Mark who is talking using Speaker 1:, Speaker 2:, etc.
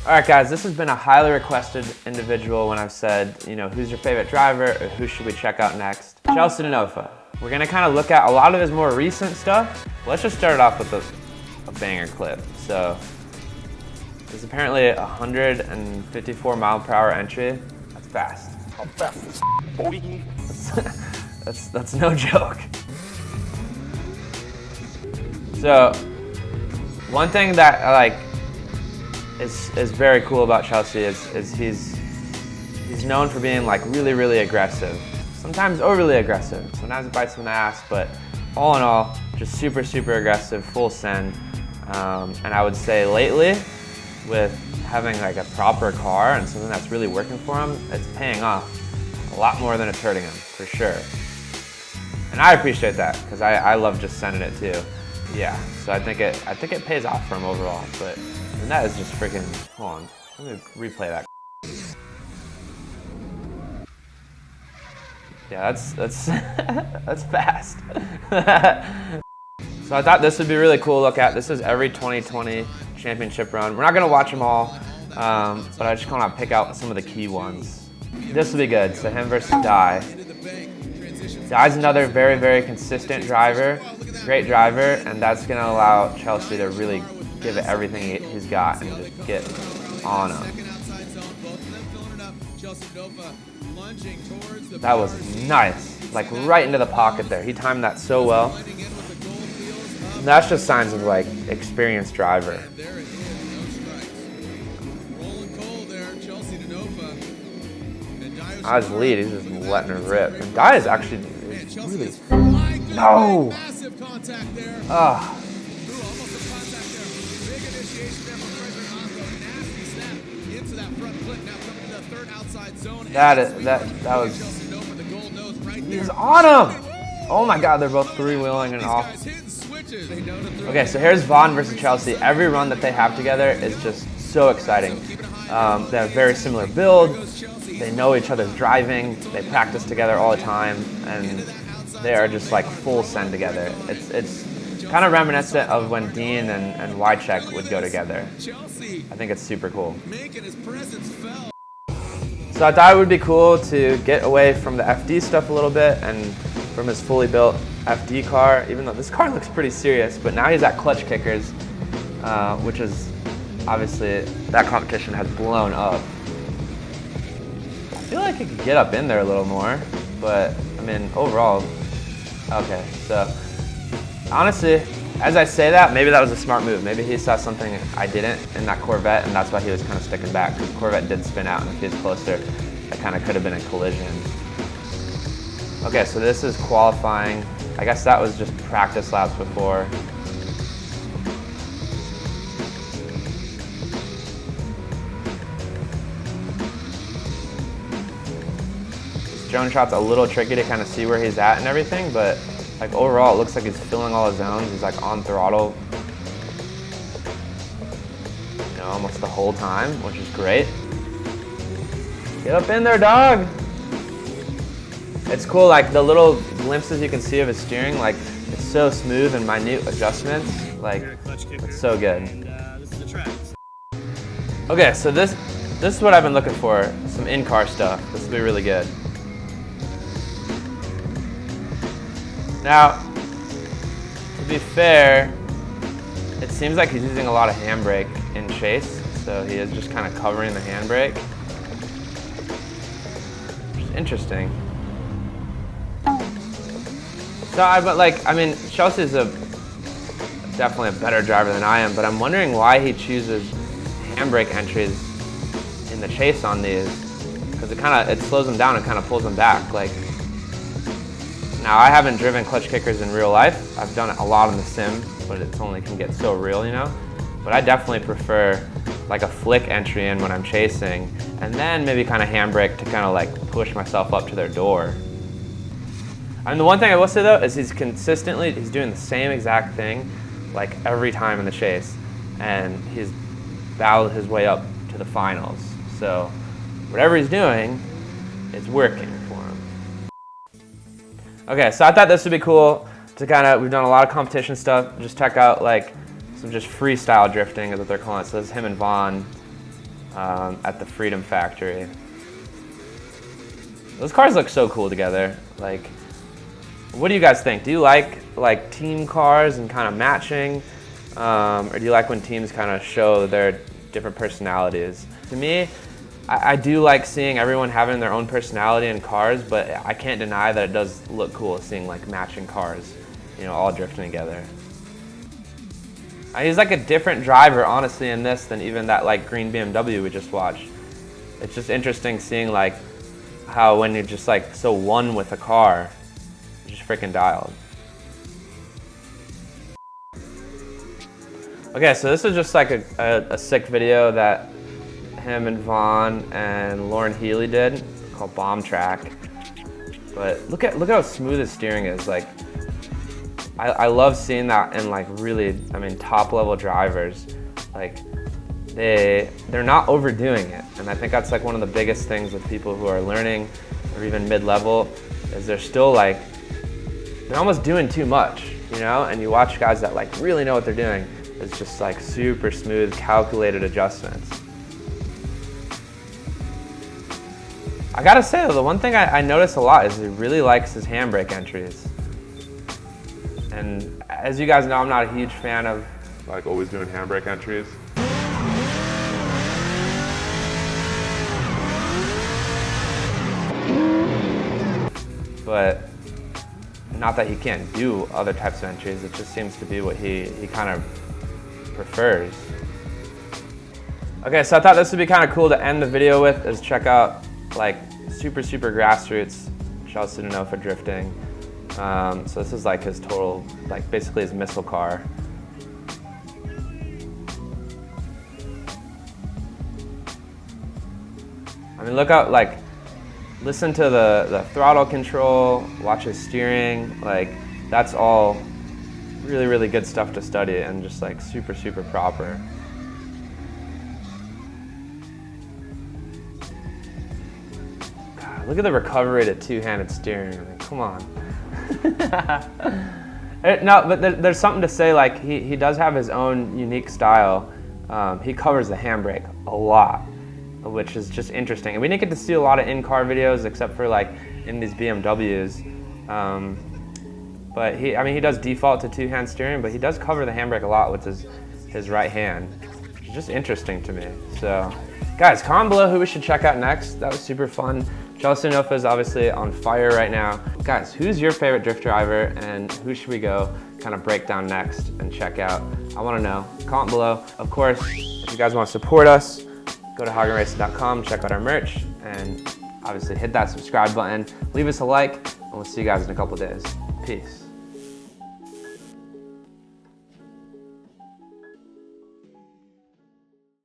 Speaker 1: All right, guys, this has been a highly requested individual when I've said, you know, who's your favorite driver or who should we check out next? Chelsea Denofa. We're gonna kind of look at a lot of his more recent stuff. Let's just start it off with a banger clip. So, there's apparently a 154 mile per hour entry. That's fast. How fast, boy? That's no joke. So, one thing that I like is very cool about Chelsea is he's known for being like really aggressive. Sometimes overly aggressive. Sometimes it bites him in the ass, but all in all, just super aggressive, full send. And I would say lately, with having like a proper car and something that's really working for him, it's paying off a lot more than it's hurting him, for sure. And I appreciate that, because I love just sending it too. Yeah, so I think it pays off for him overall, but and that is just freaking, hold on, let me replay that. Yeah, that's that's fast. So I thought this would be really cool to look at. This is every 2020 championship run. We're not gonna watch them all, but I just wanna pick out some of the key ones. This will be good, so him versus Dai. Dai's another very consistent driver, great driver, and that's gonna allow Chelsea to really give it everything he's got and just get on him. That was nice, like right into the pocket there. He timed that so well. And that's just signs of like experienced driver. Dai's lead, he's just letting her rip. And Dai is actually really, no! Ah. That was, he was on him! Oh my God, they're both three-wheeling and off. Okay, so here's Vaughn versus Chelsea. Every run that they have together is just so exciting. They have very similar build. They know each other's driving. They practice together all the time, and they are just like full send together. It's kind of reminiscent of when Dean and Wycheck would go together. I think it's super cool. So I thought it would be cool to get away from the FD stuff a little bit and from his fully built FD car, even though this car looks pretty serious, but now he's at Clutch Kickers, which is obviously, that competition has blown up. I feel like he could get up in there a little more, but I mean, overall, okay, so honestly, as I say that, maybe that was a smart move. Maybe he saw something I didn't in that Corvette, and that's why he was kind of sticking back, because Corvette did spin out, and if he was closer, that kind of could have been a collision. Okay, so this is qualifying. I guess that was just practice laps before. This drone shot's a little tricky to kind of see where he's at and everything, but like overall, it looks like he's filling all his zones. He's like on throttle, you know, almost the whole time, which is great. Get up in there, dog. It's cool, like the little glimpses you can see of his steering, like it's so smooth and minute adjustments, like it's so good. Okay, so this is what I've been looking for, some in-car stuff. This will be really good. Now, to be fair, it seems like he's using a lot of handbrake in chase, so he is just kind of covering the handbrake. Which is interesting. So I mean, Chelsea's definitely a better driver than I am, but I'm wondering why he chooses handbrake entries in the chase on these, because it slows them down and kind of pulls them back. Like, now I haven't driven clutch kickers in real life. I've done it a lot in the sim, but it only can get so real, you know? But I definitely prefer like a flick entry in when I'm chasing, and then maybe kind of handbrake to kind of like push myself up to their door. And the one thing I will say though is he's doing the same exact thing like every time in the chase, and he's battled his way up to the finals. So whatever he's doing, it's working for him. Okay, so I thought this would be cool to we've done a lot of competition stuff, just check out like some just freestyle drifting is what they're calling it. So this is him and Vaughn. at the Freedom Factory. Those cars look so cool together. Like, what do you guys think? Do you like team cars and kind of matching? Or do you like when teams kind of show their different personalities? To me, I do like seeing everyone having their own personality in cars, but I can't deny that it does look cool seeing like matching cars, you know, all drifting together. He's like a different driver, honestly, in this than even that like green BMW we just watched. It's just interesting seeing like how when you're just like so one with a car, you're just freaking dialed. Okay, so this is just like a sick video that him and Vaughn and Lauren Healy did called Bomtrack. But look at how smooth his steering is. Like, I love seeing that in like really, I mean, top level drivers. Like, they're not overdoing it. And I think that's like one of the biggest things with people who are learning or even mid-level is they're still like, they're almost doing too much, you know? And you watch guys that like really know what they're doing. It's just like super smooth, calculated adjustments. I gotta say though, the one thing I notice a lot is he really likes his handbrake entries. And as you guys know, I'm not a huge fan of like always doing handbrake entries. But not that he can't do other types of entries, it just seems to be what he kind of prefers. Okay, so I thought this would be kind of cool to end the video with, is check out like super Grassroots, Chelsea Denofa Drifting. So this is like his total, like basically his missile car. I mean, look out, like, listen to the throttle control, watch his steering, like that's all really good stuff to study and just like super proper. God, look at the recovery rate of two-handed steering. I mean, come on. No, but there's something to say, like he does have his own unique style. He covers the handbrake a lot, which is just interesting. And we didn't get to see a lot of in-car videos except for like in these BMWs. But he does default to two-hand steering, but he does cover the handbrake a lot with his right hand. It's just interesting to me. So guys, comment below who we should check out next. That was super fun. Chelsea Denofa is obviously on fire right now. Guys, who's your favorite drift driver and who should we go kind of break down next and check out? I want to know. Comment below. Of course, if you guys want to support us, go to haugenracing.com, check out our merch, and obviously hit that subscribe button. Leave us a like, and we'll see you guys in a couple days. Peace.